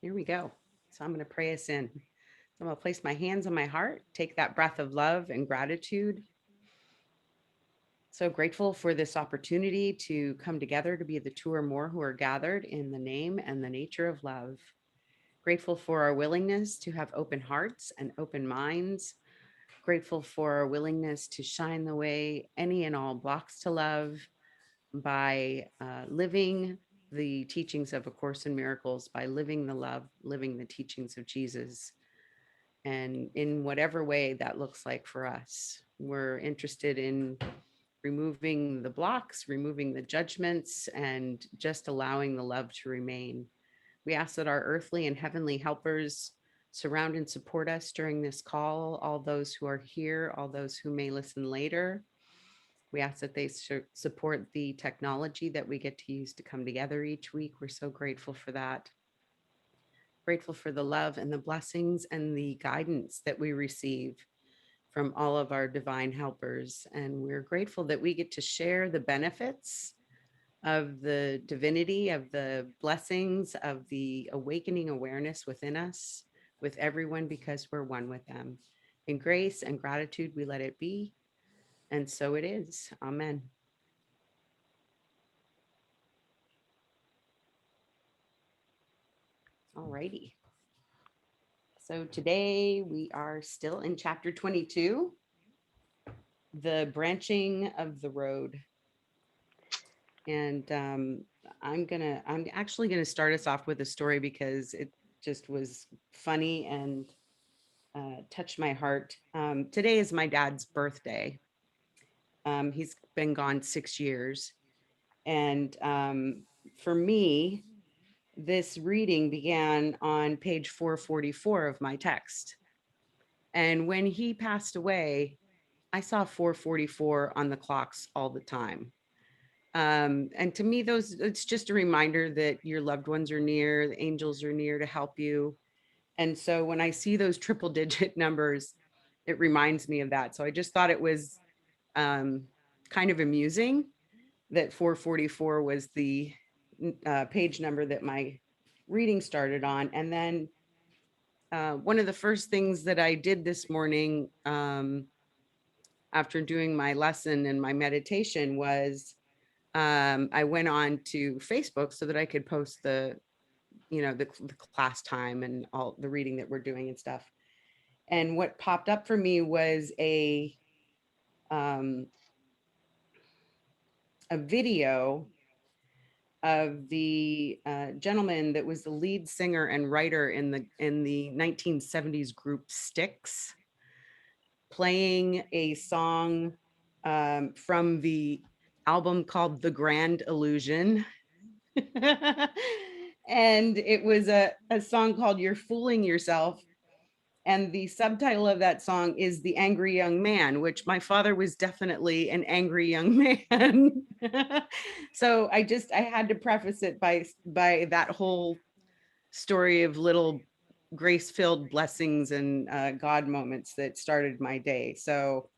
Here we go. So I'm going to pray us in. So I'm going to place my hands on my heart, take that breath of love and gratitude. So grateful for this opportunity to come together to be the two or more who are gathered in the name and the nature of love. Grateful for our willingness to have open hearts and open minds. Grateful for our willingness to shine the way any and all blocks to love by living the teachings of A Course in Miracles, by living the love, living the teachings of Jesus, and in whatever way that looks like for us. We're interested in removing the blocks, removing the judgments, and just allowing the love to remain. We ask that our earthly and heavenly helpers surround and support us during this call, all those who are here, all those who may listen later. We ask that they support the technology that we get to use to come together each week. We're so grateful for that. Grateful for the love and the blessings and the guidance that we receive from all of our divine helpers. And we're grateful that we get to share the benefits of the divinity, of the blessings, of the awakening awareness within us with everyone because we're one with them. In grace and gratitude, we let it be. And so it is. Amen. All righty. So today we are still in chapter 22, the branching of the road. And I'm actually gonna start us off with a story because it just was funny and touched my heart. Today is my dad's birthday. He's been gone 6 years. And for me, this reading began on page 444 of my text. And when he passed away, I saw 444 on the clocks all the time. And to me, it's just a reminder that your loved ones are near, the angels are near to help you. And so when I see those triple digit numbers, it reminds me of that. So I just thought it was kind of amusing that 444 was the page number that my reading started on. And then one of the first things that I did this morning after doing my lesson and my meditation was I went on to Facebook so that I could post the class time and all the reading that we're doing and stuff. And what popped up for me was um, a video of the gentleman that was the lead singer and writer in the 1970s group Styx, playing a song from the album called The Grand Illusion. And it was a song called You're Fooling Yourself. And the subtitle of that song is The Angry Young Man, which my father was definitely an angry young man. So I had to preface it by that whole story of little grace-filled blessings and God moments that started my day. So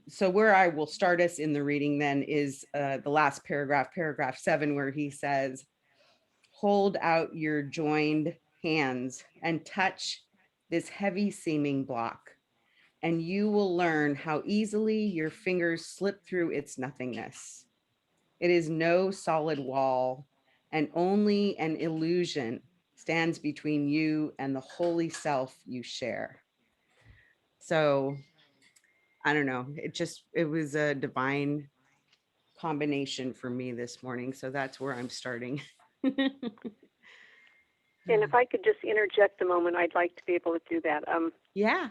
so where I will start us in the reading then is the last paragraph, paragraph 7, where he says, hold out your joined hands and touch this heavy seeming block, and you will learn how easily your fingers slip through its nothingness. It is no solid wall, and only an illusion stands between you and the holy self you share. So I don't know, it was a divine combination for me this morning. So that's where I'm starting. And if I could just interject a moment, I'd like to be able to do that. Yeah.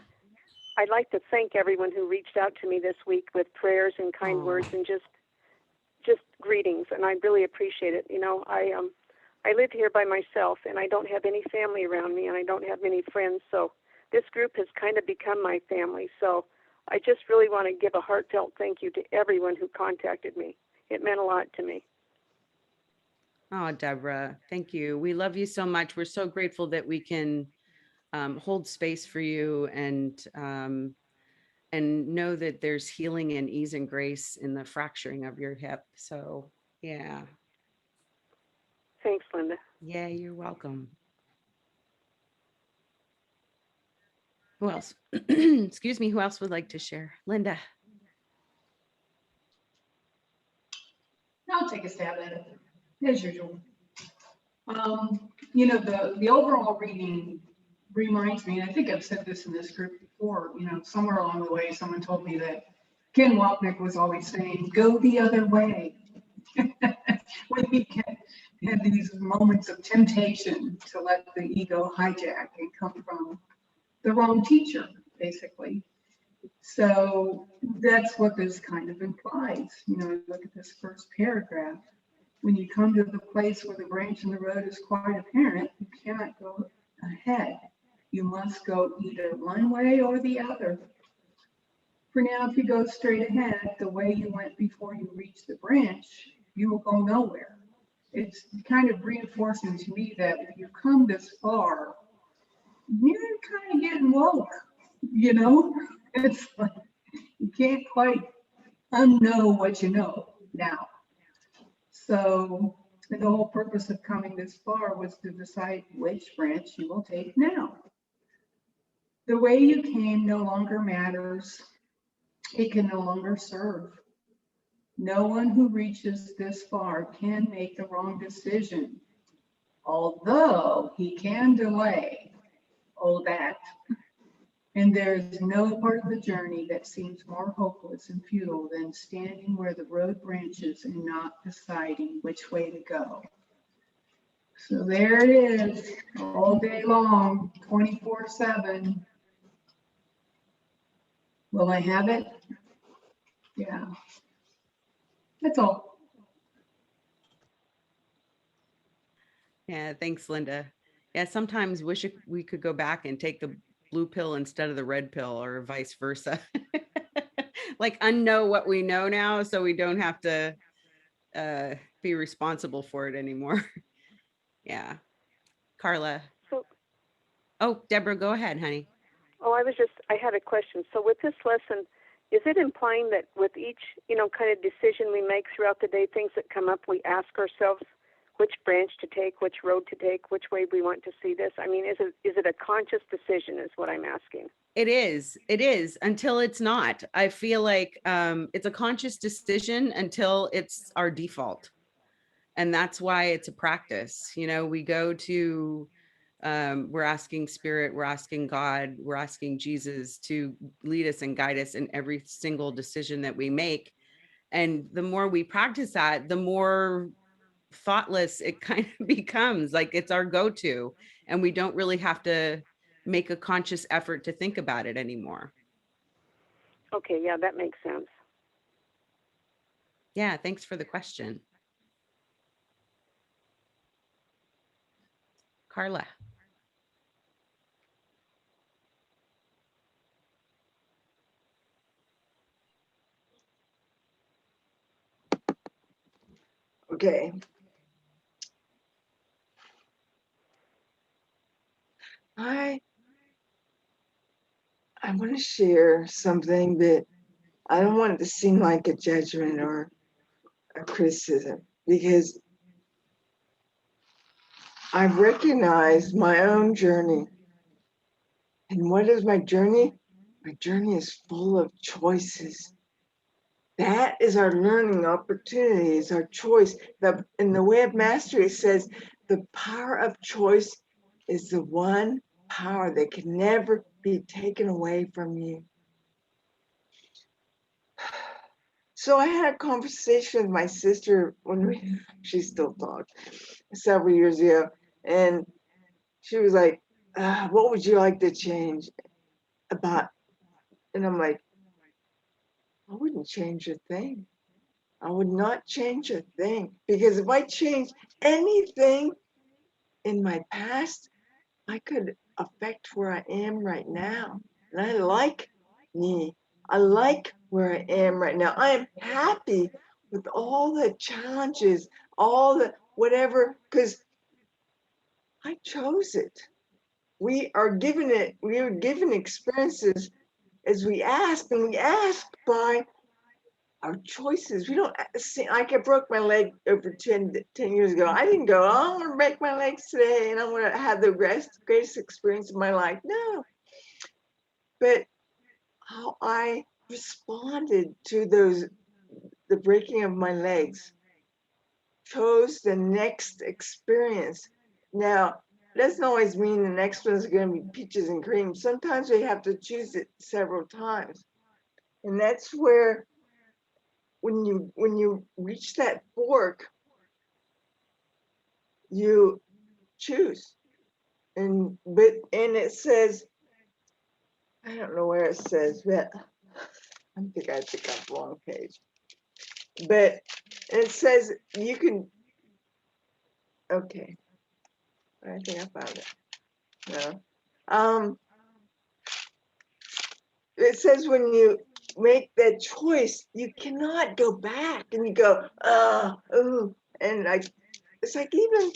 I'd like to thank everyone who reached out to me this week with prayers and kind words and just greetings, and I really appreciate it. I live here by myself, and I don't have any family around me, and I don't have many friends, so this group has kind of become my family. So I just really want to give a heartfelt thank you to everyone who contacted me. It meant a lot to me. Oh, Deborah, thank you. We love you so much. We're so grateful that we can hold space for you and know that there's healing and ease and grace in the fracturing of your hip. So, yeah. Thanks, Linda. Yeah, you're welcome. Who else? Excuse me, who else would like to share? Linda. I'll take a stab at it, as usual. You know, the overall reading reminds me, and I think I've said this in this group before, you know, somewhere along the way, someone told me that Ken Wapnick was always saying, go the other way. When he had these moments of temptation to let the ego hijack and come from the wrong teacher, basically. So that's what this kind of implies. You know, look at this first paragraph. When you come to the place where the branch in the road is quite apparent, you cannot go ahead. You must go either one way or the other. For now, if you go straight ahead, the way you went before you reached the branch, you will go nowhere. It's kind of reinforcing to me that if you come this far, you're kind of getting woke, you know? It's like you can't quite unknow what you know now. So the whole purpose of coming this far was to decide which branch you will take now. The way you came no longer matters. It can no longer serve. No one who reaches this far can make the wrong decision, although he can delay. Oh, that. And there is no part of the journey that seems more hopeless and futile than standing where the road branches and not deciding which way to go. So there it is, all day long, 24/7. Will I have it? Yeah. That's all. Yeah, thanks, Linda. Yeah, sometimes wish we could go back and take the blue pill instead of the red pill or vice versa. Like unknow what we know now so we don't have to be responsible for it anymore. Yeah. Carla. So, Oh, Deborah, go ahead, honey. I had a question. So with this lesson, is it implying that with each, kind of decision we make throughout the day, things that come up, we ask ourselves which branch to take, which road to take, which way we want to see this? I mean, is it a conscious decision is what I'm asking? It is until it's not. I feel like it's a conscious decision until it's our default. And that's why it's a practice. We go to, we're asking spirit, we're asking God, we're asking Jesus to lead us and guide us in every single decision that we make. And the more we practice that, the more thoughtless it kind of becomes. Like it's our go-to, and we don't really have to make a conscious effort to think about it anymore. Okay, yeah, that makes sense. Yeah, thanks for the question. Carla. Okay. I want to share something that I don't want it to seem like a judgment or a criticism, because I've recognized my own journey. And what is my journey? My journey is full of choices. That is our learning opportunity, is our choice. In the Way of Mastery, it says the power of choice is the one power that can never be taken away from you. So I had a conversation with my sister when she still talked several years ago, and she was like, what would you like to change about? And I'm like, I wouldn't change a thing. I would not change a thing, because if I changed anything in my past, I could affect where I am right now. And I like me. I like where I am right now. I am happy with all the challenges, all the whatever, because I chose it. We are given experiences as we ask, and we ask by our choices. We don't see, like I broke my leg over 10 years ago. I didn't go, oh, I'm going to break my legs today and I'm going to have the greatest experience of my life. No, but how I responded to the breaking of my legs, chose the next experience. Now, doesn't always mean the next one is going to be peaches and cream. Sometimes we have to choose it several times. And that's where when you reach that fork, you choose. And it says, I don't know where it says, but I think I'm the wrong page. But it says you can, okay. I think I found it. No. It says when you make that choice, you cannot go back and you go, ooh, and it's like even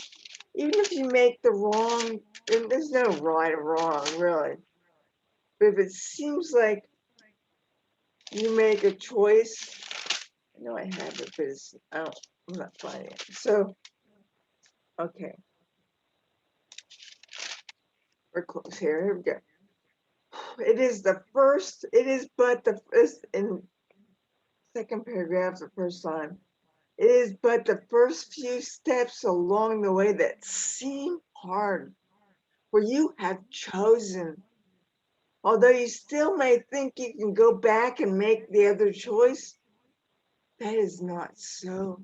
if you make the wrong, and there's no right or wrong really, but if it seems like you make a choice, I know I have it, but I'm not finding it. So, okay, we're close here. Here we go. It is but the first in second paragraph, the first line. It is but the first few steps along the way that seem hard, for you have chosen. Although you still may think you can go back and make the other choice, that is not so.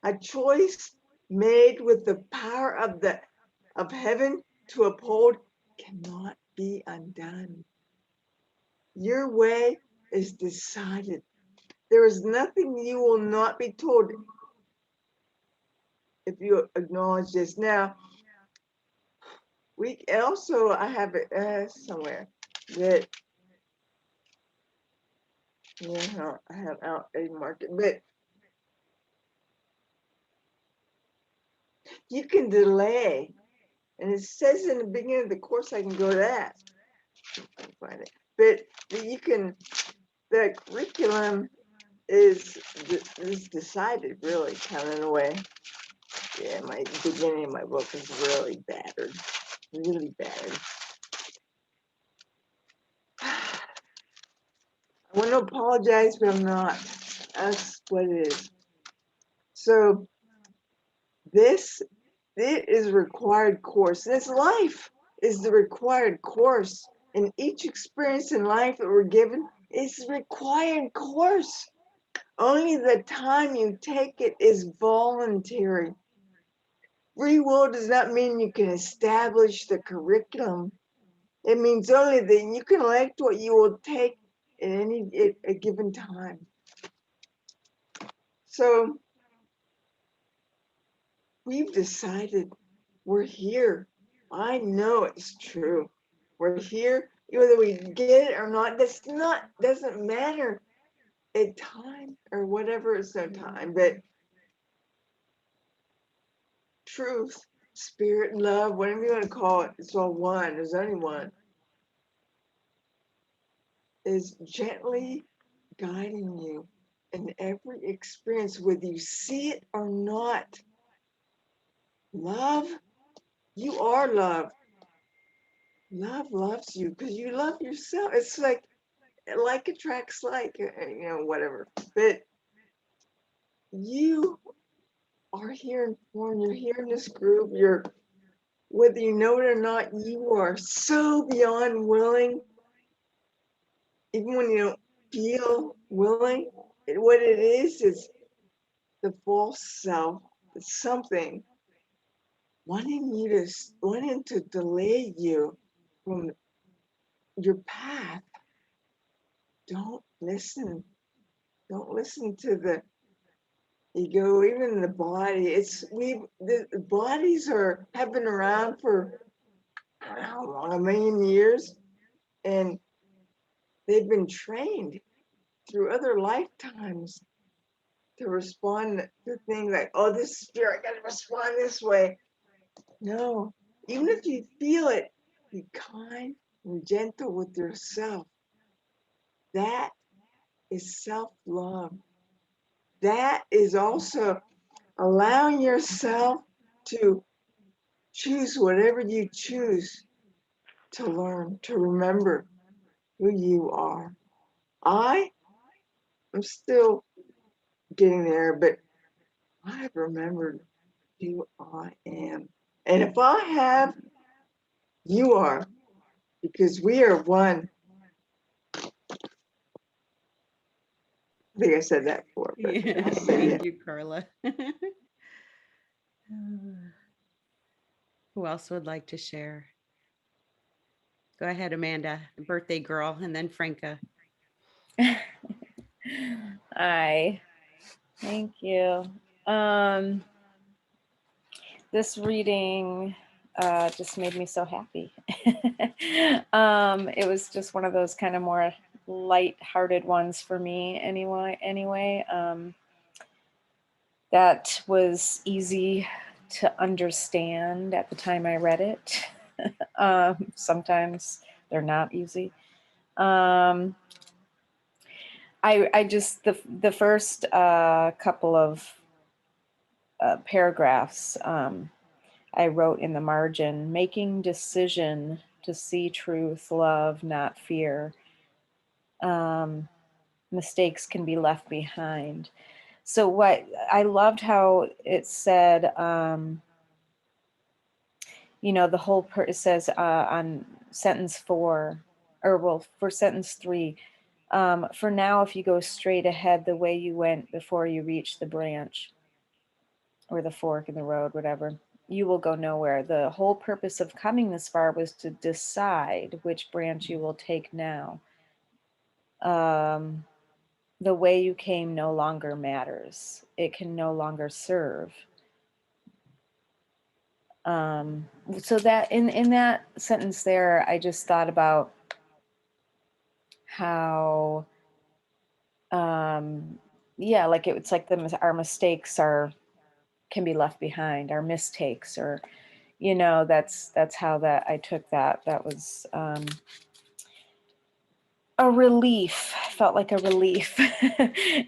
A choice made with the power of heaven to uphold cannot be undone. Your way is decided. There is nothing you will not be told if you acknowledge this. Now, I have it somewhere that, I have out a market, but you can delay. And it says in the beginning of the course, I can go to that. I can find it. But the curriculum is decided really kind of in a way. Yeah, my beginning of my book is really battered. Really battered. I want to apologize, but I'm not. That's what it is. So this is a required course. This life is the required course. And each experience in life that we're given is a required course. Only the time you take it is voluntary. Free will does not mean you can establish the curriculum. It means only that you can elect what you will take at a given time. So we've decided we're here. I know it's true. We're here, whether we get it or not. Doesn't matter at time or whatever is no time, but truth, spirit, love, whatever you want to call it, it's all one. There's only one. Is gently guiding you in every experience, whether you see it or not. Love, you are love. Love loves you because you love yourself. It's like attracts like, whatever. But you are here in form. You're here in this group. Whether you know it or not, you are so beyond willing. Even when you don't feel willing, what it is the false self. It's something wanting to delay you from your path. Don't listen. Don't listen to the ego, even the body. The bodies have been around for how long, 1,000,000 years, and they've been trained through other lifetimes to respond to things like, oh, this spirit got to respond this way. No, even if you feel it, be kind and gentle with yourself. That is self-love. That is also allowing yourself to choose whatever you choose to learn, to remember who you are. I am still getting there, but I've remembered who I am. And if I have, you are, because we are one. I think I said that before, but Yeah, I'll say thank it. you, Carla. Who else would like to share? Go ahead, Amanda, the birthday girl, and then Franca. Hi, thank you. This reading just made me so happy. It was just one of those kind of more light-hearted ones for me anyway. That was easy to understand at the time I read it. Sometimes they're not easy. I just, the first couple of paragraphs I wrote in the margin, making decision to see truth, love, not fear. Mistakes can be left behind. So what I loved how it said, the whole it says on sentence 4, or well, for sentence 3, for now, if you go straight ahead the way you went before you reach the branch or the fork in the road, whatever, you will go nowhere. The whole purpose of coming this far was to decide which branch you will take now. The way you came no longer matters. It can no longer serve. So that in that sentence there, I just thought about how, like it's like our mistakes can be left behind, our mistakes, or that's how that I took that. That was a relief. Felt like a relief.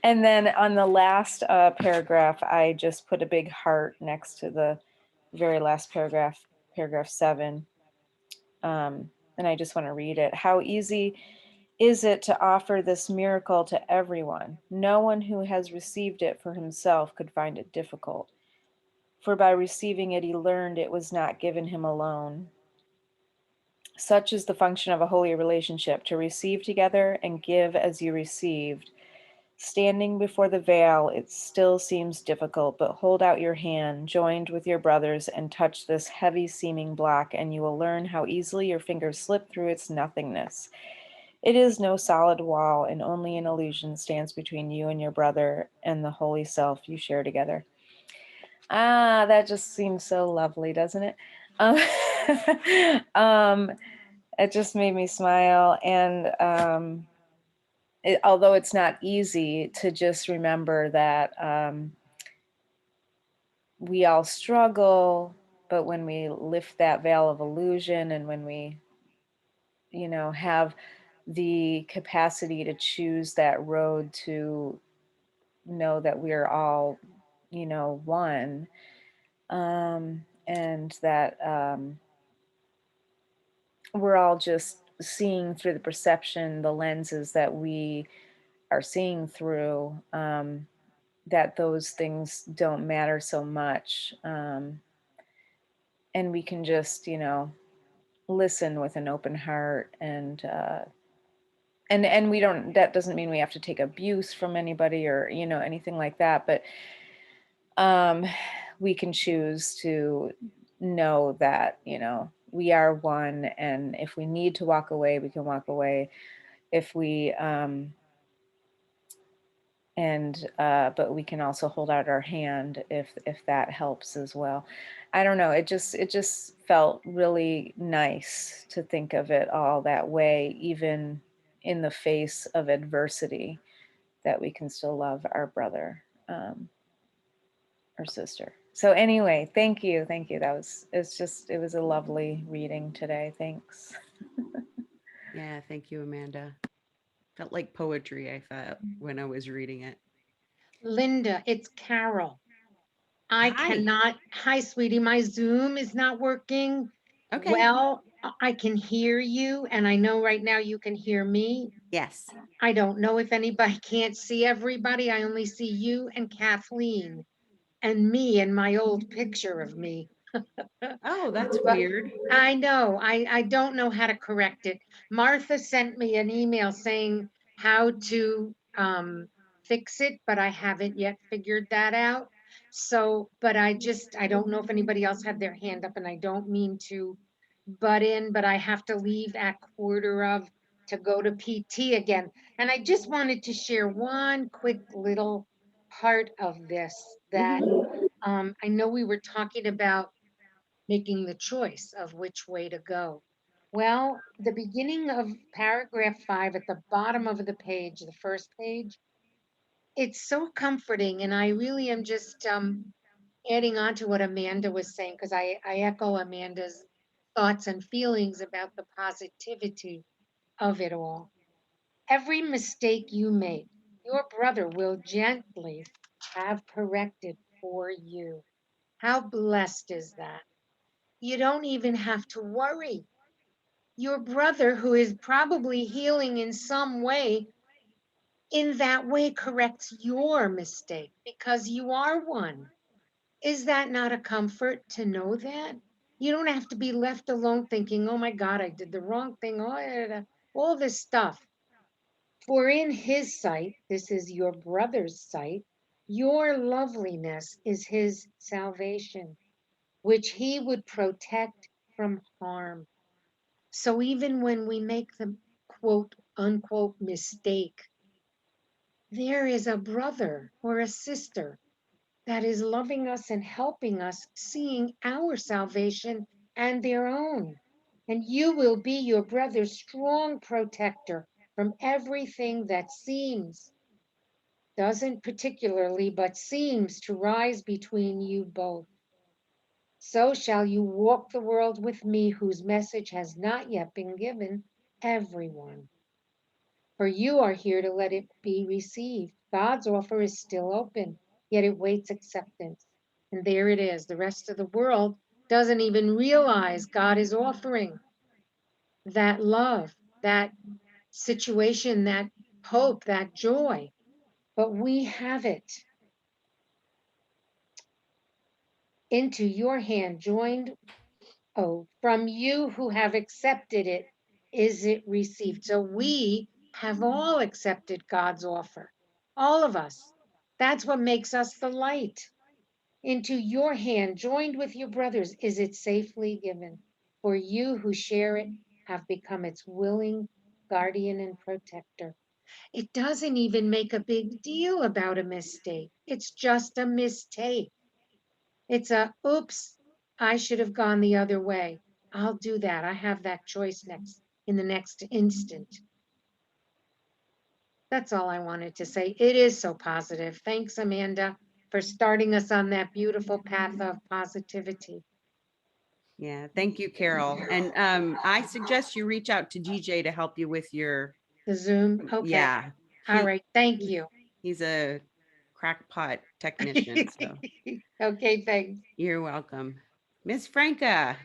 And then on the last paragraph, I just put a big heart next to the very last paragraph 7. And I just want to read it. How easy is it to offer this miracle to everyone? No one who has received it for himself could find it difficult. For by receiving it, he learned it was not given him alone. Such is the function of a holy relationship, to receive together and give as you received. Standing before the veil, it still seems difficult, but hold out your hand, joined with your brothers, and touch this heavy-seeming block, and you will learn how easily your fingers slip through its nothingness. It is no solid wall, and only an illusion stands between you and your brother and the holy self you share together. That just seems so lovely, doesn't it? It just made me smile, and although it's not easy to just remember that we all struggle, but when we lift that veil of illusion, and when we, have the capacity to choose that road to know that we're all, one, and that we're all just seeing through the perception, the lenses that we are seeing through, that those things don't matter so much. And we can just, listen with an open heart, and we don't, that doesn't mean we have to take abuse from anybody or, anything like that. But we can choose to know that, we are one. And if we need to walk away, we can walk away. If we, but we can also hold out our hand if that helps as well. I don't know. It just felt really nice to think of it all that way, even in the face of adversity, that we can still love our brother or sister. So anyway, thank you. It was a lovely reading today. Thanks. Yeah, thank you, Amanda. Felt like poetry, I felt, when I was reading it. Linda, it's Carol. I Hi. cannot. Hi, sweetie. My Zoom is not working. Okay. Well, I can hear you, and I know right now you can hear me. Yes. I don't know if anybody can't see everybody. I only see you and Kathleen and me and my old picture of me. Oh, that's But weird. I know. I don't know how to correct it. Martha sent me an email saying how to fix it, but I haven't yet figured that out. So, but I don't know if anybody else had their hand up, and I don't mean to butt in, but I have to leave at 1:15 to go to PT again. And I just wanted to share one quick little part of this that I know we were talking about making the choice of which way to go. Well, the beginning of paragraph 5 at the bottom of the page, the first page, it's so comforting. And I really am just adding on to what Amanda was saying, because I echo Amanda's thoughts and feelings about the positivity of it all. Every mistake you make, your brother will gently have corrected for you. How blessed is that? You don't even have to worry. Your brother, who is probably healing in some way, in that way corrects your mistake because you are one. Is that not a comfort to know that? You don't have to be left alone thinking, oh my God, I did the wrong thing, all this stuff. For in his sight, this is your brother's sight, your loveliness is his salvation, which he would protect from harm. So even when we make the quote unquote mistake, there is a brother or a sister that is loving us and helping us, seeing our salvation and their own. And you will be your brother's strong protector from everything that doesn't particularly, but seems to rise between you both. So shall you walk the world with me, whose message has not yet been given everyone. For you are here to let it be received. God's offer is still open, yet it waits acceptance. And there it is. The rest of the world doesn't even realize God is offering that love, that situation, that hope, that joy. But we have it into your hand, joined. Oh, from you who have accepted it, is it received? So we have all accepted God's offer, all of us. That's what makes us the light. Into your hand, joined with your brothers, is it safely given. For you who share it have become its willing guardian and protector. It doesn't even make a big deal about a mistake. It's just a mistake. It's a, oops, I should have gone the other way. I'll do that. I have that choice in the next instant. That's all I wanted to say. It is so positive. Thanks, Amanda, for starting us on that beautiful path of positivity. Yeah, thank you, Carol. And I suggest you reach out to GJ to help you with your The Zoom. Okay. Yeah. All right. Thank you. He's a crackpot technician. So Okay, thanks. you're welcome. Miss Franca.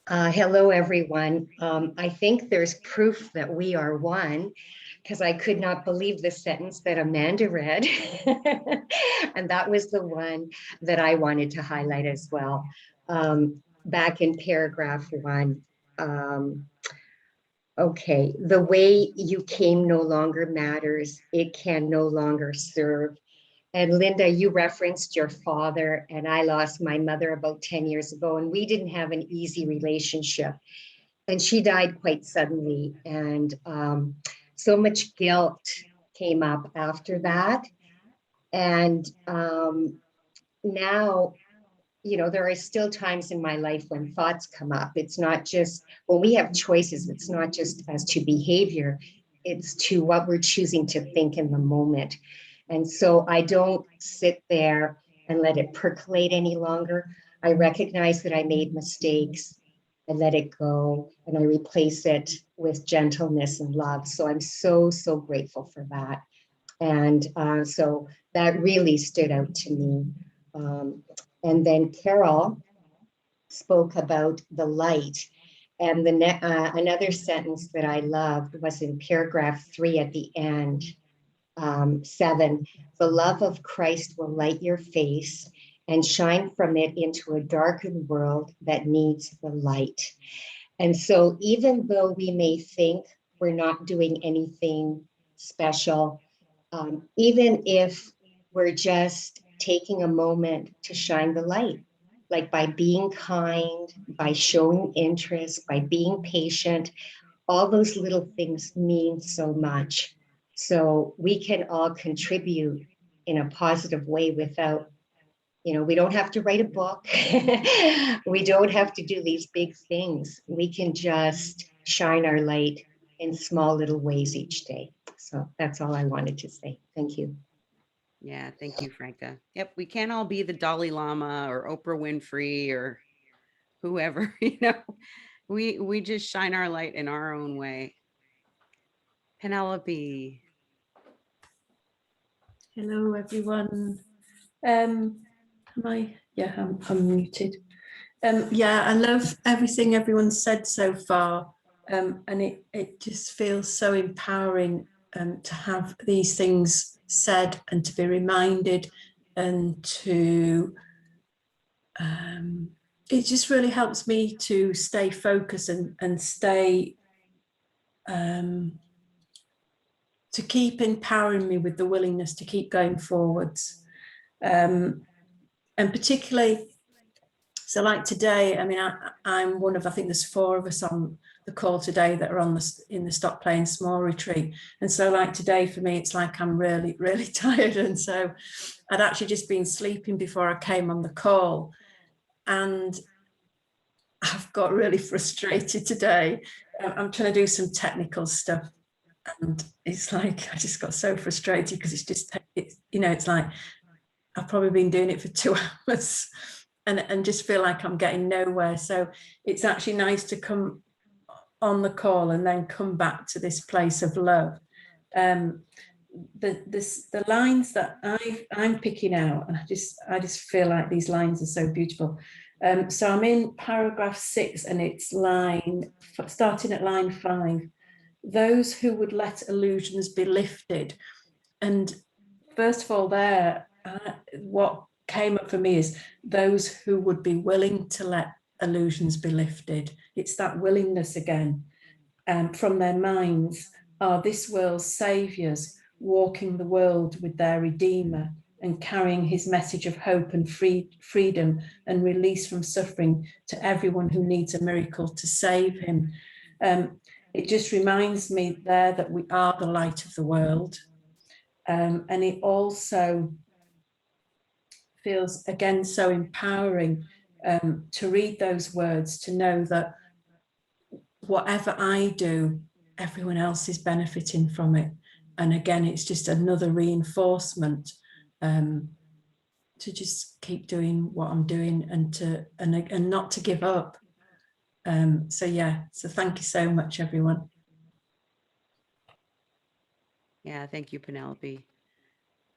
Hello, everyone. I think there's proof that we are one, because I could not believe the sentence that Amanda read. And that was the one that I wanted to highlight as well. Back in paragraph 1. Okay, the way you came no longer matters. It can no longer serve. And Linda, you referenced your father, and I lost my mother about 10 years ago, and we didn't have an easy relationship. And she died quite suddenly. And so much guilt came up after that. And now, you know, there are still times in my life when thoughts come up. It's not just when we have choices, it's not just as to behavior, it's to what we're choosing to think in the moment. And so I don't sit there and let it percolate any longer. I recognize that I made mistakes I let it go, and I replace it with gentleness and love. So I'm so, so grateful for that. And so that really stood out to me. And then Carol spoke about the light. And another sentence that I loved was in paragraph 3 at the end, 7. The love of Christ will light your face and shine from it into a darkened world that needs the light. And so even though we may think we're not doing anything special, even if we're just taking a moment to shine the light, like by being kind, by showing interest, by being patient, all those little things mean so much. So we can all contribute in a positive way without, we don't have to write a book. We don't have to do these big things. We can just shine our light in small little ways each day. So that's all I wanted to say. Thank you. Yeah, thank you, Franca. Yep, we can't all be the Dalai Lama or Oprah Winfrey or whoever, we just shine our light in our own way. Penelope. Hello, everyone. I'm muted. Yeah, I love everything everyone said so far. And it just feels so empowering to have these things said and to be reminded, and to it just really helps me to stay focused and stay to keep empowering me with the willingness to keep going forwards. And particularly, so like today, I mean, I'm one of, I think there's 4 of us on the call today that are in the Stop Playing Small retreat. And so like today for me, it's like I'm really, really tired. And so I'd actually just been sleeping before I came on the call. And I've got really frustrated today. I'm trying to do some technical stuff. And it's like, I just got so frustrated because it's like, I've probably been doing it for 2 hours and just feel like I'm getting nowhere. So it's actually nice to come on the call and then come back to this place of love. The lines that I'm picking out, and I just feel like these lines are so beautiful. So I'm in paragraph 6, and it's starting at line 5. Those who would let illusions be lifted. And first of all, what came up for me is those who would be willing to let illusions be lifted. It's that willingness again. From their minds are this world's saviours, walking the world with their Redeemer and carrying his message of hope and freedom and release from suffering to everyone who needs a miracle to save him. It just reminds me there that we are the light of the world. And it also feels, again, so empowering to read those words, to know that whatever I do, everyone else is benefiting from it. And again, it's just another reinforcement to just keep doing what I'm doing and not to give up. So thank you so much, everyone. Yeah, thank you, Penelope.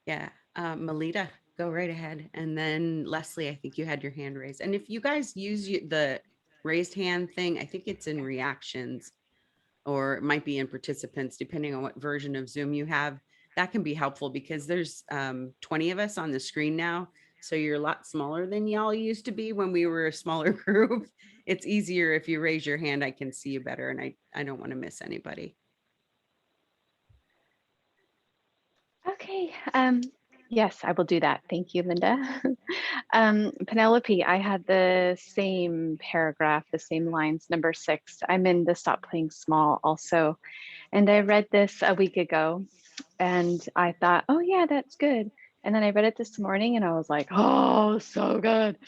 Yeah, Melita, go right ahead. And then Lesley, I think you had your hand raised. And if you guys use the raised hand thing, I think it's in reactions, or it might be in participants, depending on what version of Zoom you have. That can be helpful because there's 20 of us on the screen now. So you're a lot smaller than y'all used to be when we were a smaller group. It's easier if you raise your hand, I can see you better, and I don't want to miss anybody. Okay. Yes, I will do that. Thank you, Linda. Penelope, I had the same paragraph, the same lines, number 6. I'm in the Stop Playing Small also. And I read this a week ago and I thought, oh yeah, that's good. And then I read it this morning and I was like, oh, so good.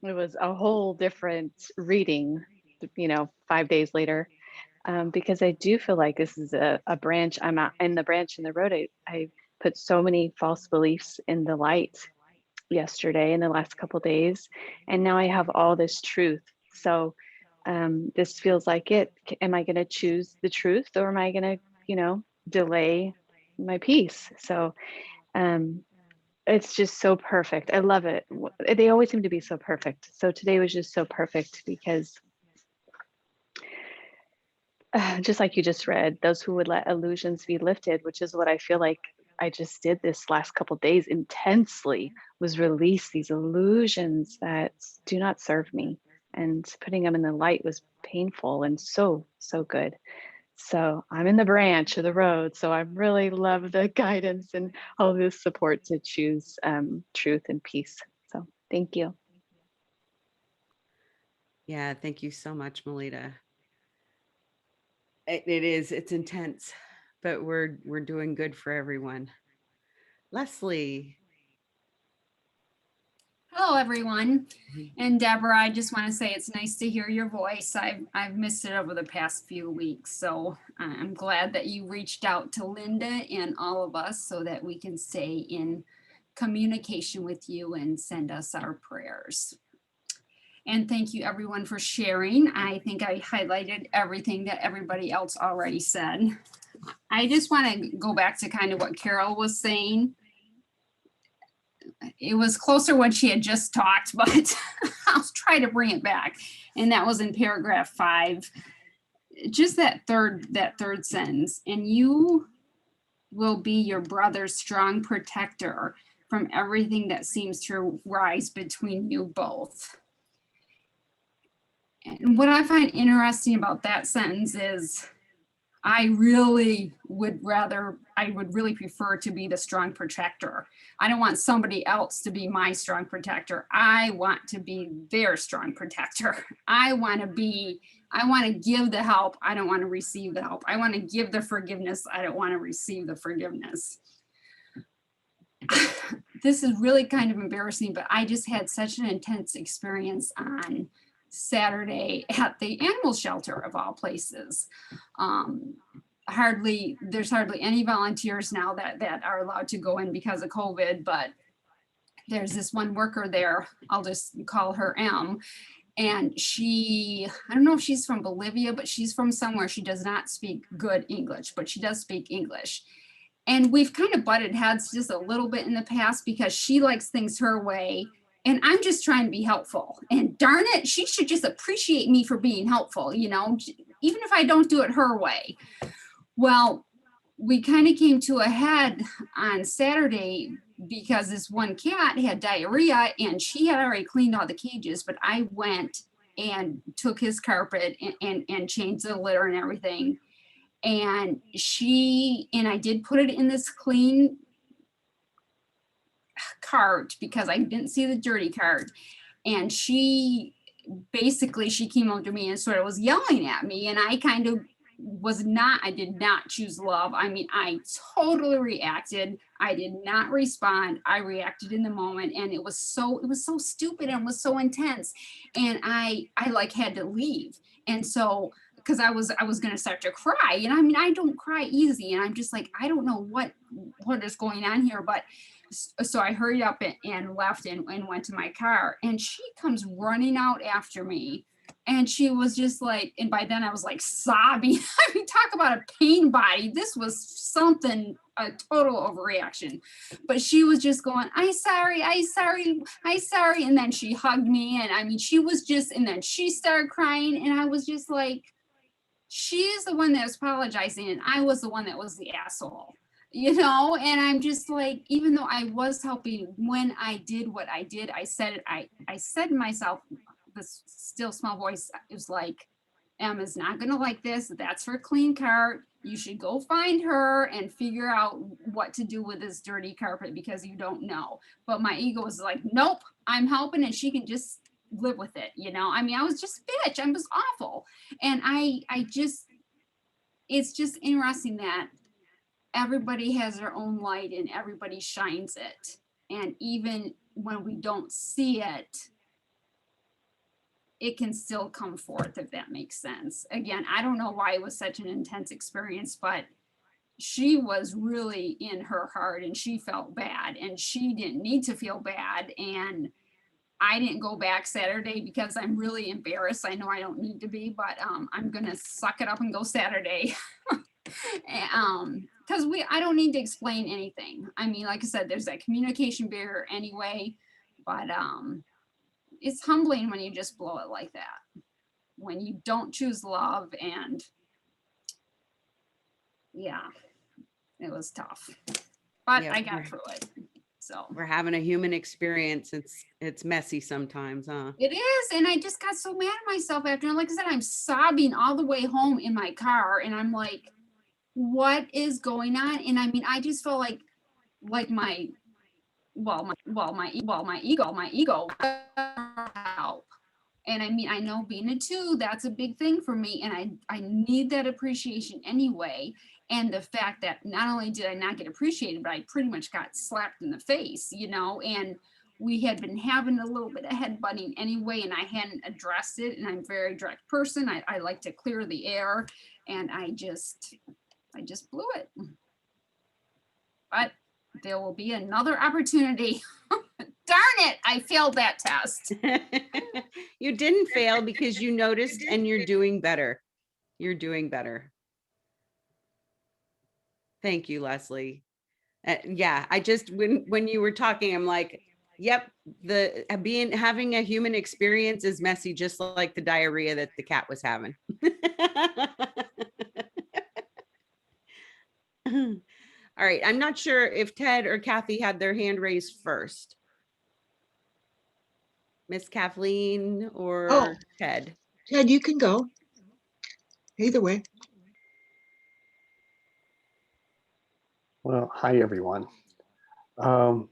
It was a whole different reading, 5 days later. Because I do feel like this is a branch. I'm out in the branch in the road. I put so many false beliefs in the light yesterday in the last couple of days, and now I have all this truth. So This feels like it. Am I going to choose the truth, or am I going to, delay my peace? So it's just so perfect. I love it. They always seem to be so perfect. So today was just so perfect because just like you just read, those who would let illusions be lifted, which is what I feel like I just did this last couple days intensely, was release these illusions that do not serve me. And putting them in the light was painful and so, so good. So I'm in the branch of the road. So I really love the guidance and all this support to choose truth and peace. So thank you. Yeah, thank you so much, Melita. It's intense, but we're doing good for everyone. Lesley. Hello, everyone. And Deborah, I just want to say it's nice to hear your voice. I've missed it over the past few weeks. So I'm glad that you reached out to Linda and all of us so that we can stay in communication with you and send us our prayers. And thank you everyone for sharing. I think I highlighted everything that everybody else already said. I just want to go back to kind of what Carol was saying. It was closer when she had just talked, but I'll try to bring it back. And that was in paragraph 5. Just that third sentence. And you will be your brother's strong protector from everything that seems to rise between you both. And what I find interesting about that sentence is I would really prefer to be the strong protector. I don't want somebody else to be my strong protector. I want to be their strong protector. I want to give the help. I don't want to receive the help. I want to give the forgiveness. I don't want to receive the forgiveness. This is really kind of embarrassing, but I just had such an intense experience on Saturday at the animal shelter of all places. There's hardly any volunteers now that are allowed to go in because of COVID, but there's this one worker there, I'll just call her M, and I don't know if she's from Bolivia, but she's from somewhere. She does not speak good English, but she does speak English. And we've kind of butted heads just a little bit in the past because she likes things her way. And I'm just trying to be helpful. And darn it, she should just appreciate me for being helpful, even if I don't do it her way. Well, we kind of came to a head on Saturday because this one cat had diarrhea and she had already cleaned all the cages, but I went and took his carpet and changed the litter and everything. And I did put it in this clean cart because I didn't see the dirty cart. And she came up to me and sort of was yelling at me. And I kind of I did not choose love. I mean, I totally reacted. I did not respond. I reacted in the moment. And it was so stupid and was so intense. And I had to leave. And so, because I was going to start to cry. And I mean, I don't cry easy. And I'm just like, I don't know what is going on here. But so I hurried up and left and went to my car. And she comes running out after me. And she was just like, and by then I was like sobbing. I mean, talk about a pain body. This was something, a total overreaction. But she was just going, I'm sorry. And then she hugged me. And I mean, and then she started crying. And I was just like, she is the one that was apologizing. And I was the one that was the asshole. And I'm just like, even though I was helping, when I did what I did, I said to myself, this still small voice, it was like, Emma's not going to like this. That's her clean cart. You should go find her and figure out what to do with this dirty carpet because you don't know. But my ego was like, nope, I'm helping and she can just live with it. I mean, I was just bitch. I was awful. And it's just interesting that everybody has their own light and everybody shines it. And even when we don't see it, it can still come forth, if that makes sense. Again, I don't know why it was such an intense experience, but she was really in her heart and she felt bad and she didn't need to feel bad. And I didn't go back Saturday because I'm really embarrassed. I know I don't need to be, but I'm gonna suck it up and go Saturday. Because I don't need to explain anything. I mean, like I said, there's that communication barrier anyway, but it's humbling when you just blow it like that. When you don't choose love, and yeah, it was tough, but Yeah, I got through it. So we're having a human experience. It's messy sometimes, huh? it is, and I just got so mad at myself after. And like I said, I'm sobbing all the way home in my car, and I'm like, what is going on? And I mean, I just felt like my ego help. And I mean, I know being a 2, that's a big thing for me, and I need that appreciation anyway. And the fact that not only did I not get appreciated, but I pretty much got slapped in the face, you know, and we had been having a little bit of headbutting anyway, and I hadn't addressed it. And I'm a very direct person. I like to clear the air, and I just blew it. But there will be another opportunity. Darn it, I failed that test. You didn't fail because you noticed and you're doing better. You're doing better. Thank you, Lesley. Yeah, I just, when you were talking, I'm like, yep, having a human experience is messy, just like the diarrhea that the cat was having. All right, I'm not sure if Ted or Kathy had their hand raised first. Miss Kathleen or Ted? Ted, you can go. Either way. Well, hi, everyone. On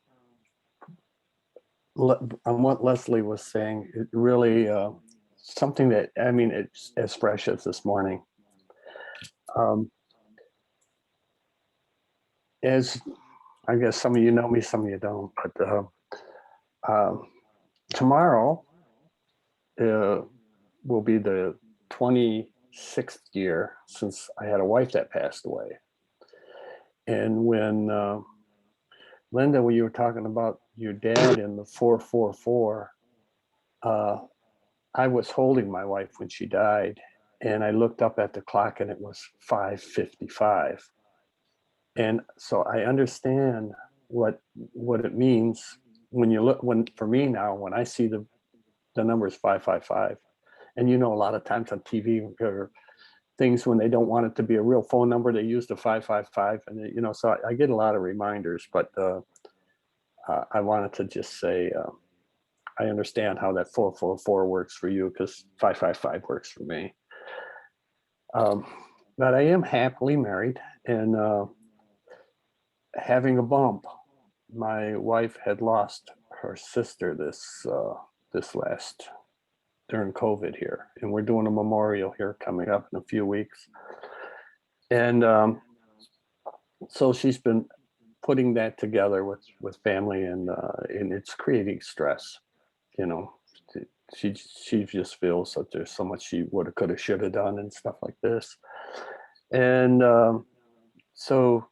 what Lesley was saying, it really something that, I mean, it's as fresh as this morning. As I guess some of you know me, some of you don't, but tomorrow will be the 26th year since I had a wife that passed away. And when Linda, when you were talking about your dad in the 444, I was holding my wife when she died, and I looked up at the clock and it was 5:55. And so I understand what it means when you look, for me now, when I see the numbers 555, and you know, a lot of times on TV or things, when they don't want it to be a real phone number, they use the 555, and you know, so I get a lot of reminders. But I wanted to just say I understand how that 444 works for you, because 555 works for me. But I am happily married, and having a bump. My wife had lost her sister this last during COVID here, and we're doing a memorial here coming up in a few weeks. And so she's been putting that together with family, and it's creating stress. You know, she just feels that there's so much she woulda, coulda, shoulda done and stuff like this. And so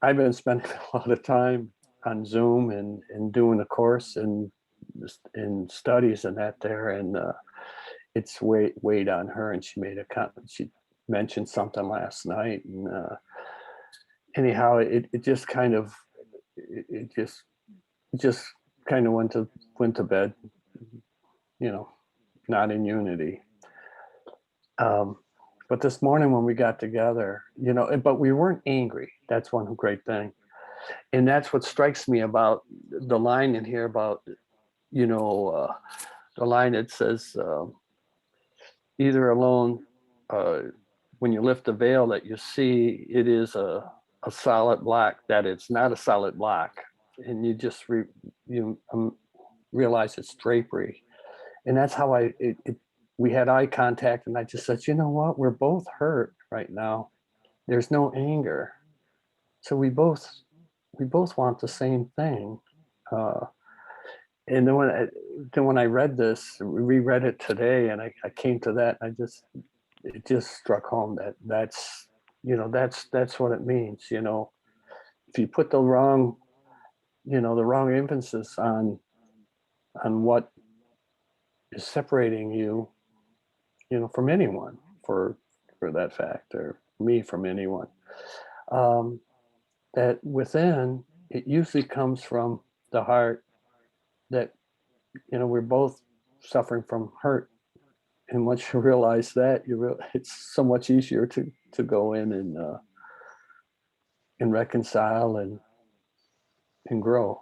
I've been spending a lot of time on Zoom and doing a course and in studies and that there, and it's weighed on her. And she made a comment. She mentioned something last night, and anyhow, it just kind of kind of went to bed, you know, not in unity. But this morning when we got together, you know, but we weren't angry. That's one great thing. And that's what strikes me about the line in here about, you know, the line that says, either alone, when you lift the veil that you see, it is a solid block, that it's not a solid block. And you just realize it's drapery. And that's how we had eye contact, and I just said, you know what, we're both hurt right now. There's no anger. So we both want the same thing. And then when I read this, reread it today, and I came to that, and it just struck home that's what it means. You know, if you put the wrong emphasis on on what is separating you, from anyone, for that fact, or me from anyone. That within, it usually comes from the heart, that, we're both suffering from hurt. And once you realize that, it's so much easier to go in and reconcile and grow.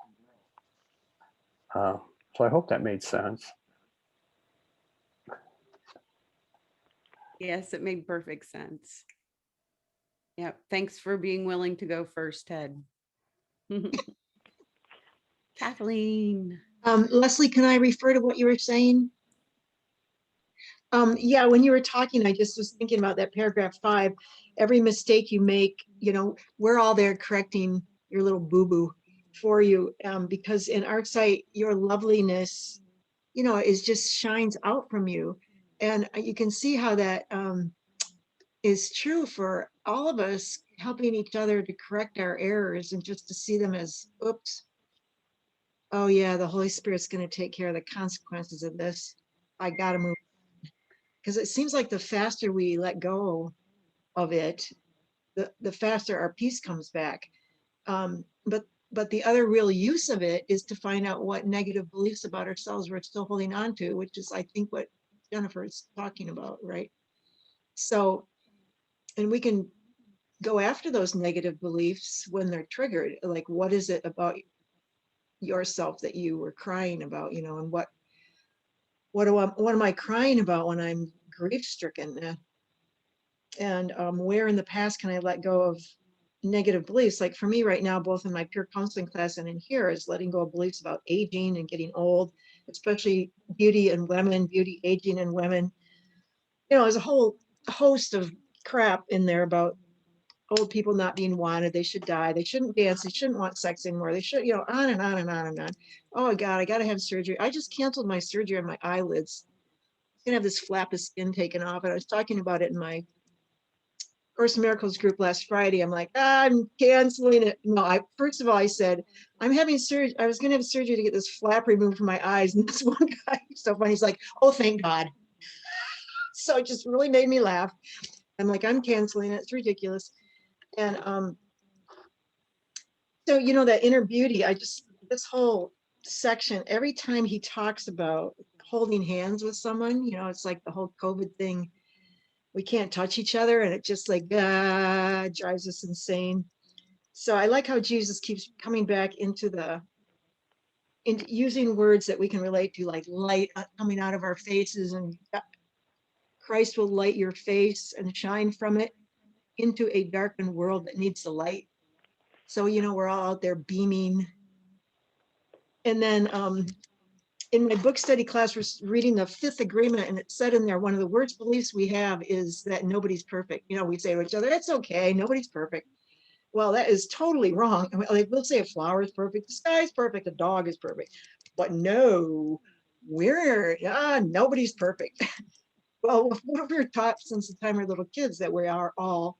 So I hope that made sense. Yes, it made perfect sense. Yeah, thanks for being willing to go first, Ted. Kathleen. Lesley, can I refer to what you were saying? Yeah, when you were talking, I just was thinking about that paragraph 5. Every mistake you make, we're all there correcting your little boo-boo for you, because in our sight, your loveliness, is just shines out from you. And you can see how that is true for all of us, helping each other to correct our errors and just to see them as, oops, oh yeah, the Holy Spirit's going to take care of the consequences of this. I got to move. Because it seems like the faster we let go of it, the faster our peace comes back. But the other real use of it is to find out what negative beliefs about ourselves we're still holding on to, which is, I think, what Jennifer is talking about, right? So, and we can go after those negative beliefs when they're triggered. Like, what is it about yourself that you were crying about, and what am I crying about when I'm grief stricken? And where in the past can I let go of negative beliefs? Like for me right now, both in my peer counseling class and in here, is letting go of beliefs about aging and getting old, especially beauty and women, beauty, aging, and women. There's a whole host of crap in there about old people not being wanted. They should die. They shouldn't dance. They shouldn't want sex anymore. They should, on and on and on and on. Oh God, I got to have surgery. I just canceled my surgery on my eyelids. I'm gonna have this flap of skin taken off. And I was talking about it in my Course in Miracles group last Friday. I'm like, I'm canceling it. No, first of all, I said, I'm having surgery. I was going to have surgery to get this flap removed from my eyes. And this one guy, so funny, he's like, oh, thank God. So it just really made me laugh. I'm like, I'm canceling it. It's ridiculous. And so, that inner beauty, this whole section, every time he talks about holding hands with someone, it's like the whole COVID thing. We can't touch each other, and it just like drives us insane. So I like how Jesus keeps coming back into using words that we can relate to, like light coming out of our faces, and Christ will light your face and shine from it into a darkened world that needs the light. So, we're all out there beaming. And then in my book study class, we're reading the 5th agreement, and it said in there, one of the worst beliefs we have is that nobody's perfect. We say to each other, it's okay, nobody's perfect. Well, that is totally wrong. I mean, like, we'll say a flower is perfect, the sky is perfect, a dog is perfect, but no, nobody's perfect. Well, we're taught since the time we're little kids that we are all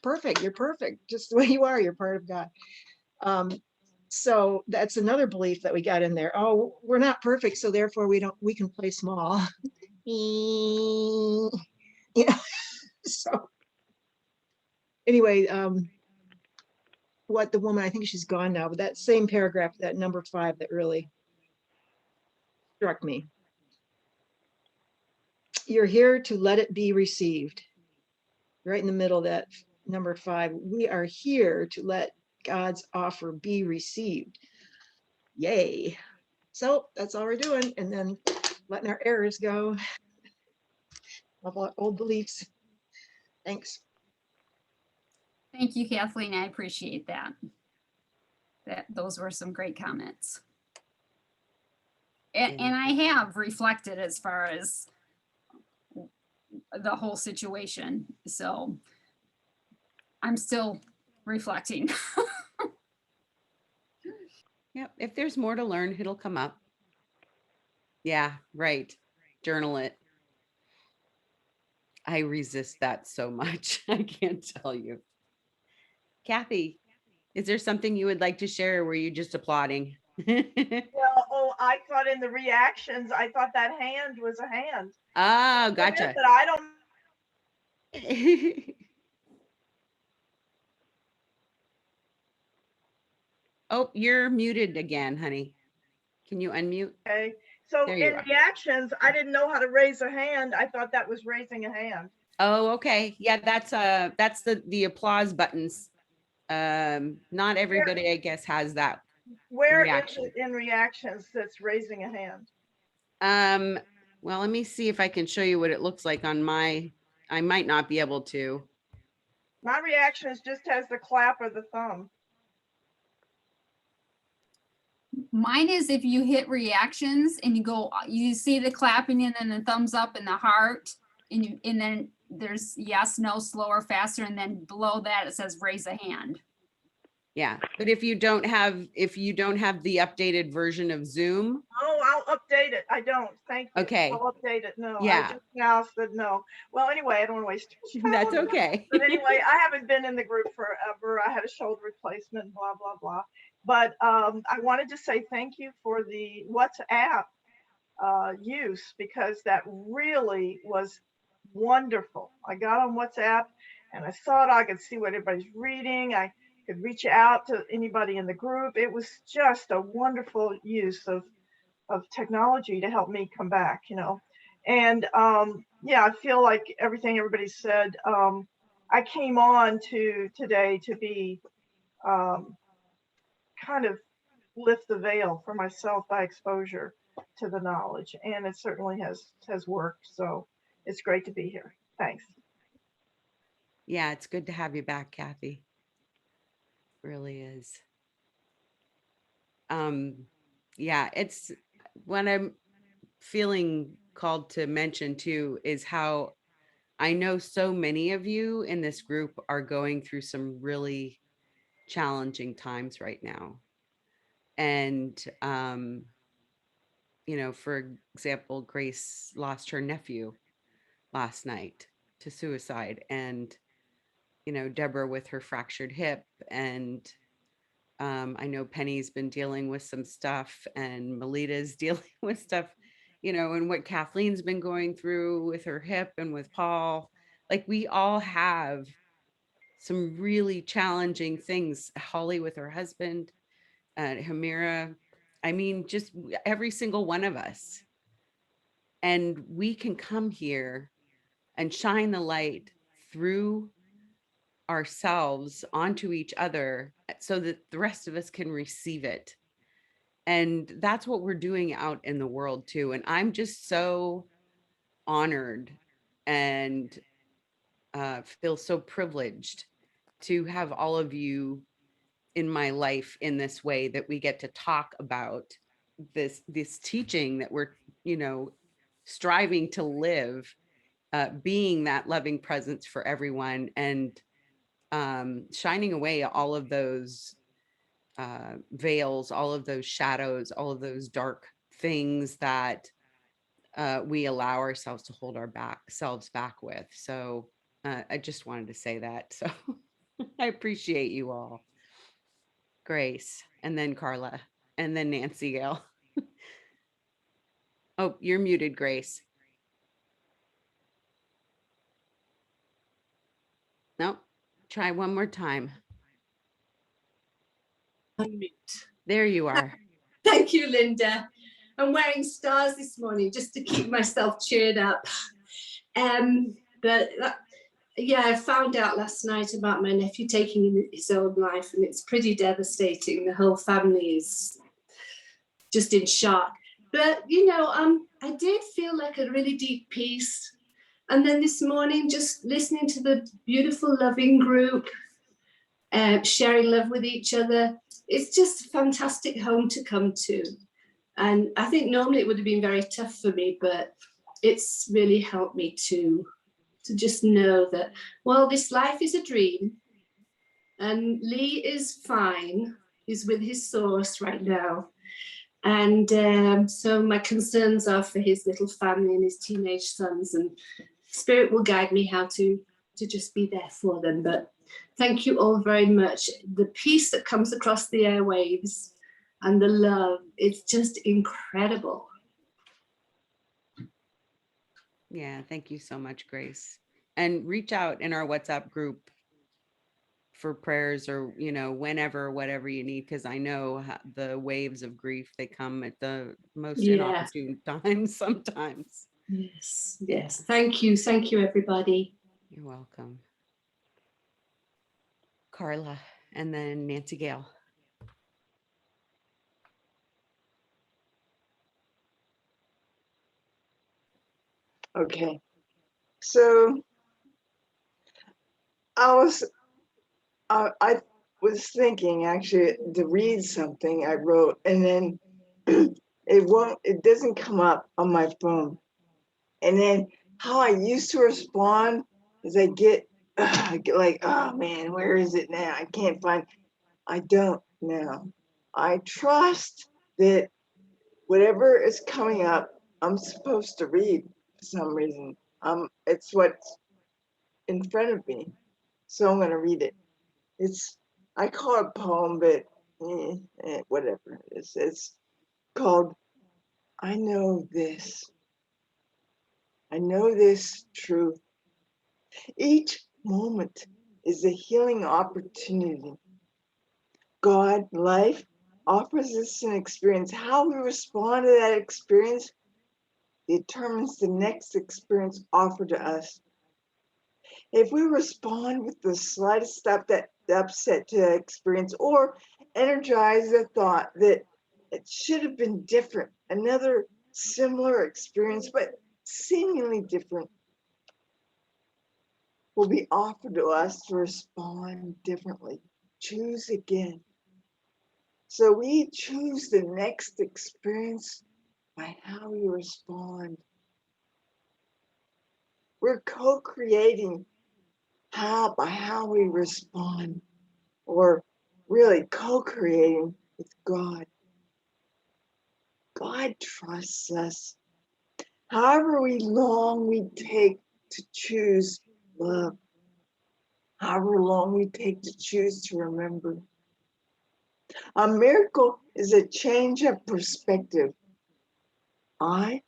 perfect. You're perfect, just the way you are. You're part of God. So that's another belief that we got in there. Oh, we're not perfect, so therefore we can play small. So anyway, what the woman, I think she's gone now, but that same paragraph, that number 5, that really struck me. You're here to let it be received. Right in the middle of that number 5, we are here to let God's offer be received. Yay. So that's all we're doing. And then letting our errors go. About old beliefs. Thanks. Thank you, Kathleen. I appreciate that. Those were some great comments. And I have reflected as far as the whole situation. So I'm still reflecting. Yep. If there's more to learn, it'll come up. Yeah, right. Journal it. I resist that so much. I can't tell you. Kathy, is there something you would like to share, or were you just applauding? Well, oh, I thought in the reactions, I thought that hand was a hand. Oh, gotcha. But I don't. Oh, you're muted again, honey. Can you unmute? Okay. So There you in are. reactions, I didn't know how to raise a hand. I thought that was raising a hand. Oh, okay. Yeah, that's the applause buttons. Not everybody, I guess, has that Where reaction. is it in reactions that's raising a hand? Well, let me see if I can show you what it looks like on my, I might not be able to. My reactions just has the clap of the thumb. Mine is if you hit reactions and you go, you see the clapping and then the thumbs up and the heart, and then there's yes, no, slower, faster, and then below that it says raise a hand. Yeah, but if you don't have the updated version of Zoom. Oh, I'll update it. I don't. Thank you. Okay. I'll update it. No, Yeah. I just now said no. Well, anyway, I don't want to waste too much time. That's okay. But anyway, I haven't been in the group forever. I had a shoulder replacement, blah, blah, blah. But I wanted to say thank you for the WhatsApp use, because that really was wonderful. I got on WhatsApp and I saw it. I could see what everybody's reading. I could reach out to anybody in the group. It was just a wonderful use of technology to help me come back, you know. And yeah, I feel like everything everybody said. I came on to today to be kind of lift the veil for myself by exposure to the knowledge, and it certainly has worked. So it's great to be here. Thanks. Yeah, it's good to have you back, Kathy. It really is. Yeah, it's what I'm feeling called to mention too is how I know so many of you in this group are going through some really challenging times right now. And, you know, for example, Grace lost her nephew last night to suicide, and, you know, Deborah with her fractured hip, and I know Penny's been dealing with some stuff, and Melita's dealing with stuff, you know, and what Kathleen's been going through with her hip and with Paul. Like, we all have some really challenging things. Holly with her husband, Hamira. I mean, just every single one of us. And we can come here and shine the light through ourselves onto each other so that the rest of us can receive it. And that's what we're doing out in the world too. And I'm just so honored and feel so privileged to have all of you in my life in this way, that we get to talk about this teaching that we're, you know, striving to live, being that loving presence for everyone, and shining away all of those veils, all of those shadows, all of those dark things that we allow ourselves to hold our selves back with. So I just wanted to say that. So I appreciate you all. Grace, and then Carla, and then Nancygail. Oh, you're muted, Grace. Nope. Try one more time. Unmute. There you are. Thank you, Linda. I'm wearing stars this morning just to keep myself cheered up. Yeah, I found out last night about my nephew taking his own life, and it's pretty devastating. The whole family is just in shock. But, you know, I did feel like a really deep peace. And then this morning, just listening to the beautiful, loving group, sharing love with each other, it's just a fantastic home to come to. And I think normally it would have been very tough for me, but it's really helped me to just know that, well, this life is a dream, and Lee is fine. He's with his source right now. And so my concerns are for his little family and his teenage sons, and Spirit will guide me how to just be there for them. But thank you all very much. The peace that comes across the airwaves, and the love. It's just incredible. Yeah, thank you so much, Grace. And reach out in our WhatsApp group for prayers, or, you know, whenever, whatever you need, because I know the waves of grief, they come at the most Yes. inopportune times sometimes. Yes, yes. Thank you, everybody. You're welcome. Carla, and then Nancygail. Okay. So I was thinking actually to read something I wrote, and then it doesn't come up on my phone. And then how I used to respond is I get like, oh man, where is it now? I can't find. I don't now. I trust that whatever is coming up, I'm supposed to read for some reason. It's what's in front of me, so I'm gonna read it. I call it a poem, but whatever it is. It's called I Know This. I know this truth. Each moment is a healing opportunity. God, life, offers us an experience. How we respond to that experience determines the next experience offered to us. If we respond with the slightest upset to that experience, or energize the thought that it should have been different, another similar experience, but seemingly different, will be offered to us to respond differently. Choose again. So we choose the next experience by how we respond. We're co-creating by how we respond, or really co-creating with God. God trusts us. However long we take to choose love, however long we take to choose to remember. A miracle is a change of perspective. I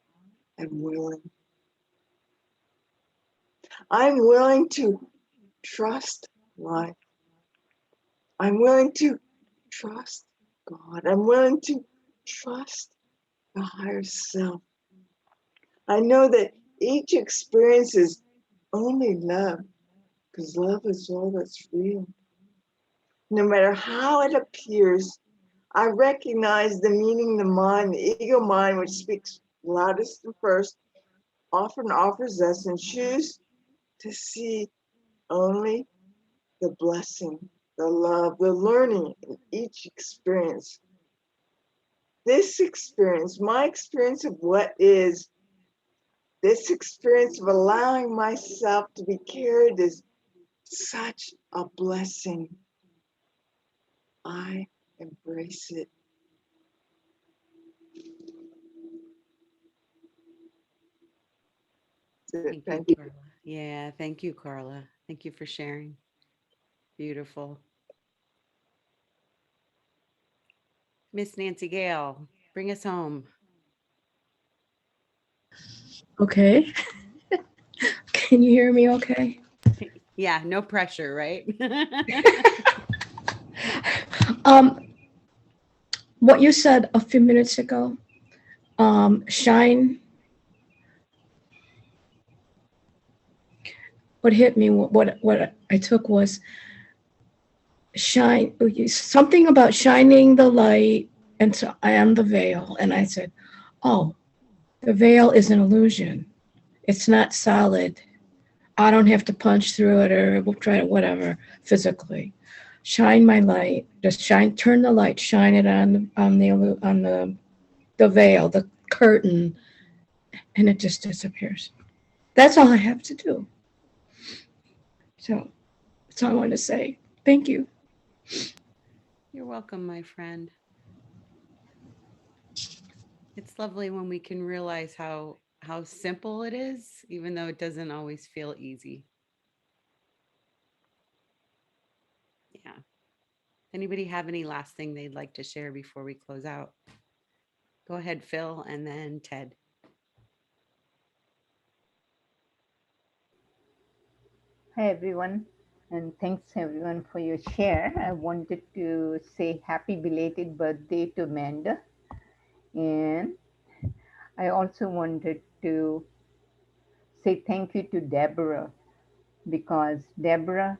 am willing. I'm willing to trust life. I'm willing to trust God. I'm willing to trust the higher self. I know that each experience is only love, because love is all that's real. No matter how it appears, I recognize the meaning the mind, the ego mind, which speaks loudest and first, often offers us, and choose to see only the blessing, the love, the learning in each experience. This experience, my experience of what is, this experience of allowing myself to be carried, is such a blessing. I embrace it. Thank you, Carla. Yeah, thank you, Carla. Thank you for sharing. Beautiful. Miss Nancygail, bring us home. Okay. Can you hear me okay? Yeah, no pressure, right? What you said a few minutes ago, shine. What hit me, what I took was shine, something about shining the light and the veil. And I said, oh, the veil is an illusion. It's not solid. I don't have to punch through it or we'll try to whatever physically. Shine my light, just shine, turn the light, shine it on the veil, the curtain, and it just disappears. That's all I have to do. So that's all I want to say. Thank you. You're welcome, my friend. It's lovely when we can realize how simple it is, even though it doesn't always feel easy. Yeah. Anybody have any last thing they'd like to share before we close out? Go ahead, Phil, and then Ted. Hi, everyone, and thanks everyone for your share. I wanted to say happy belated birthday to Amanda, and I also wanted to say thank you to Deborah, because Deborah,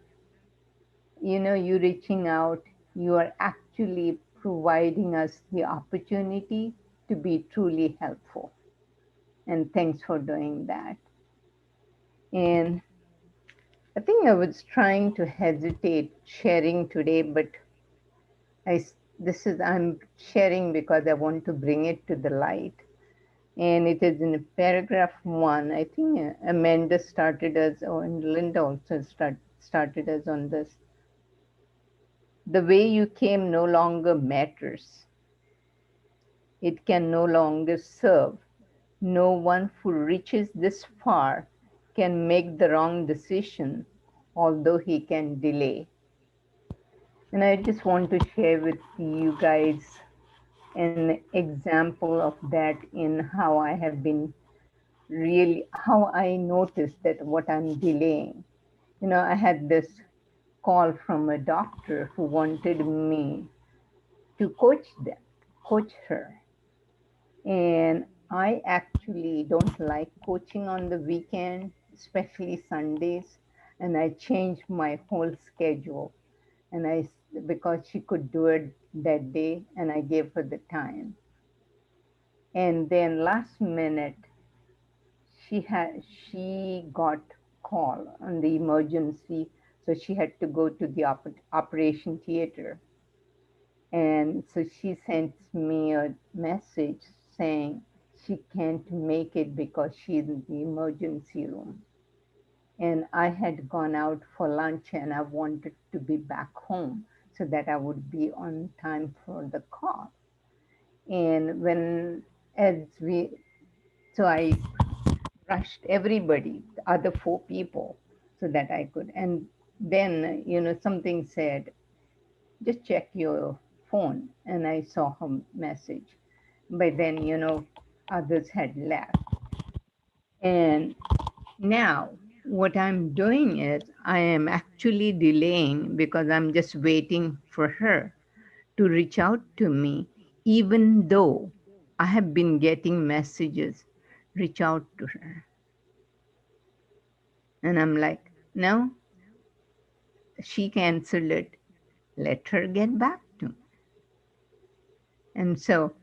you know, you reaching out, you are actually providing us the opportunity to be truly helpful. And thanks for doing that. And I think I was trying to hesitate sharing today, but I'm sharing because I want to bring it to the light. And it is in paragraph 1. I think Amanda started us, and Linda also started us on this. The way you came no longer matters. It can no longer serve. No one who reaches this far can make the wrong decision, although he can delay. And I just want to share with you guys an example of that in how I have been how I noticed that what I'm delaying. You know, I had this call from a doctor who wanted me to coach her. And I actually don't like coaching on the weekend, especially Sundays. And I changed my whole schedule. And because she could do it that day, and I gave her the time. And then last minute, she got call on the emergency, so she had to go to the operation theater. And so she sent me a message saying she can't make it because she's in the emergency room. And I had gone out for lunch and I wanted to be back home so that I would be on time for the call. And so I rushed everybody, the other 4 people, so that I could. And then, you know, something said, just check your phone. And I saw her message. But then, you know, others had left. And now what I'm doing is I am actually delaying because I'm just waiting for her to reach out to me, even though I have been getting messages, reach out to her. And I'm like, no, she canceled it. Let her get back to me. And so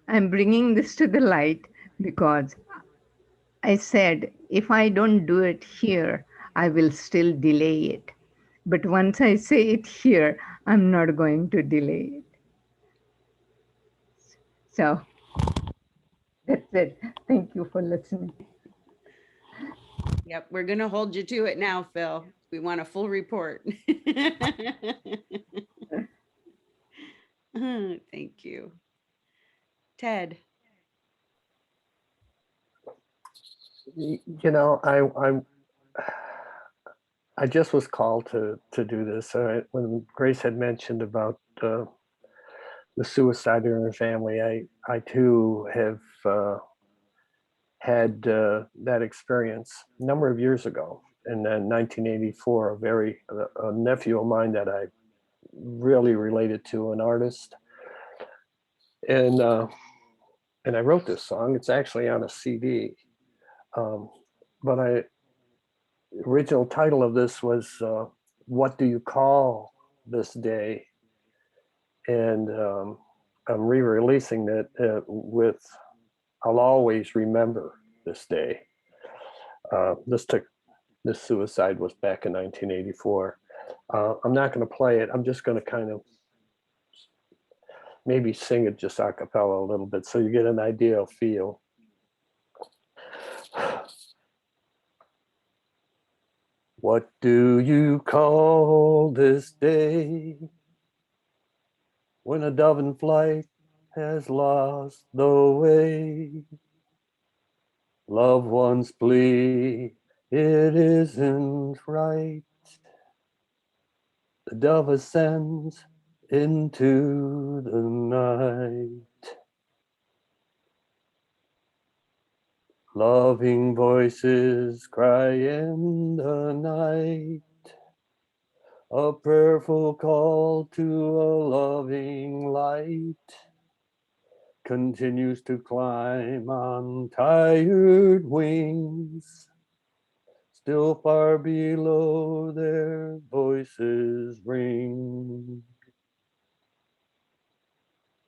I'm bringing this to the light because I said, if I don't do it here, I will still delay it. But once I say it here, I'm not going to delay it. So that's it. Thank you for listening. Yep, we're going to hold you to it now, Phil. We want a full report. Thank you. Ted. You know, I just was called to do this. When Grace had mentioned about the suicide in her family, I too have had that experience a number of years ago. In 1984, a nephew of mine that I really related to, an artist, and I wrote this song. It's actually on a CD, but original title of this was "What Do You Call This Day?" And I'm re-releasing it with "I'll Always Remember This Day." This suicide was back in 1984. I'm not going to play it. I'm just going to kind of maybe sing it just a cappella a little bit so you get an idea of feel. What do you call this day when a dove in flight has lost the way? Loved ones plea, it isn't right. The dove ascends into the night. Loving voices cry in the night. A prayerful call to a loving light continues to climb on tired wings. Still far below their voices ring.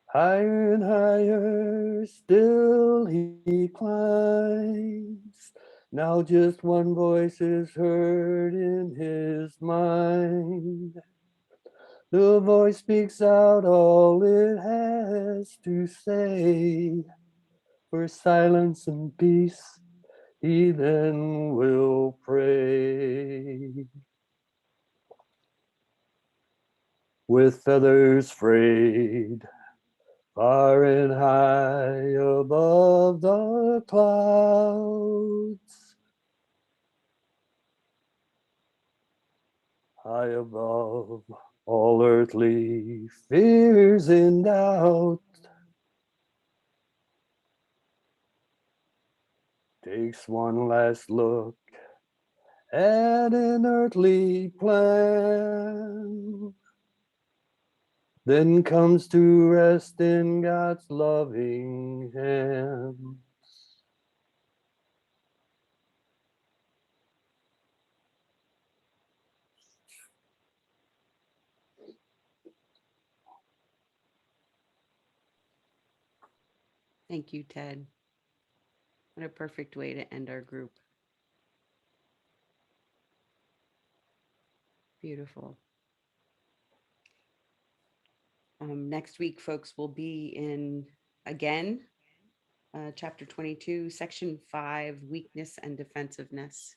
Higher and higher, still he climbs. Now just one voice is heard in his mind. The voice speaks out all it has to say. For silence and peace, he then will pray. With feathers frayed, far and high above the clouds, high above all earthly fears and doubt, takes one last look at an earthly plan, then comes to rest in God's loving hands. Thank you, Ted. What a perfect way to end our group. Beautiful. Next week, folks, will be in, again, chapter 22, section 5, weakness and defensiveness.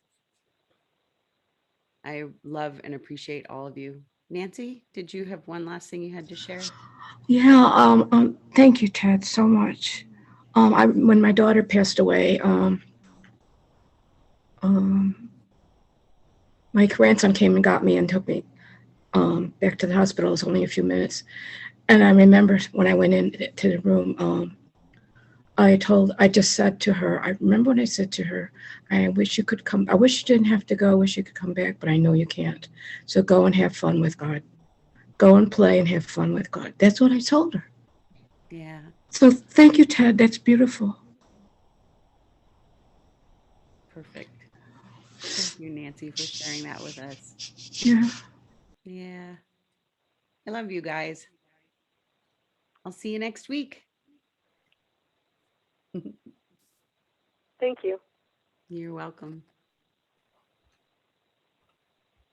I love and appreciate all of you. Nancy, did you have one last thing you had to share? Yeah, thank you, Ted, so much. When my daughter passed away, my grandson came and got me and took me back to the hospital. It was only a few minutes. And I remember when I went into the room, I just said to her, I remember when I said to her, I wish you could come. I wish you didn't have to go. I wish you could come back, but I know you can't. So go and have fun with God. Go and play and have fun with God. That's what I told her. Yeah. So thank you, Ted. That's beautiful. Perfect. Thank you, Nancy, for sharing that with us. Yeah. Yeah. I love you guys. I'll see you next week. Thank you. You're welcome.